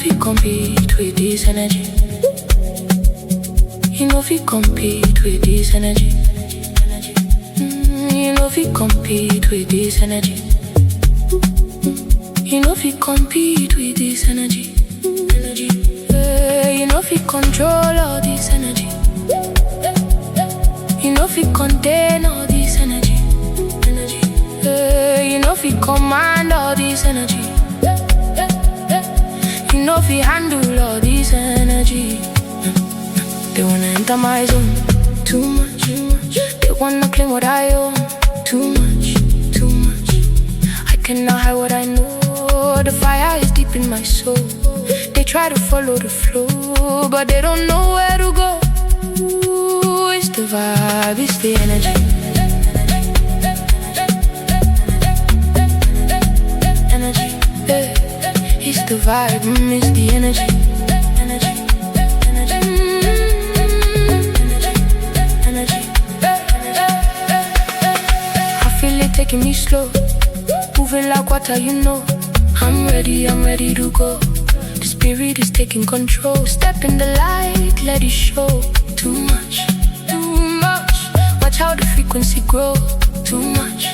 if you compete with this energy. You know if you compete with this energy. You know if you compete with this energy. You know if you compete with this energy. You know if you control all this energy. You know if you contain all this energy. You know if you command all this energy. You know if you handle all this energy. They wanna enter my zone, too much. They wanna claim what I own, too much. I cannot hide what I know. The fire is deep in my soul. They try to follow the flow, but they don't know where to go. Ooh, it's the vibe, it's the energy. Energy, yeah. It's the vibe, it's the energy. Taking me slow, moving like water, you know. I'm ready to go. The spirit is taking control. Step in the light, let it show. Too much. Watch how the frequency grows. Too much.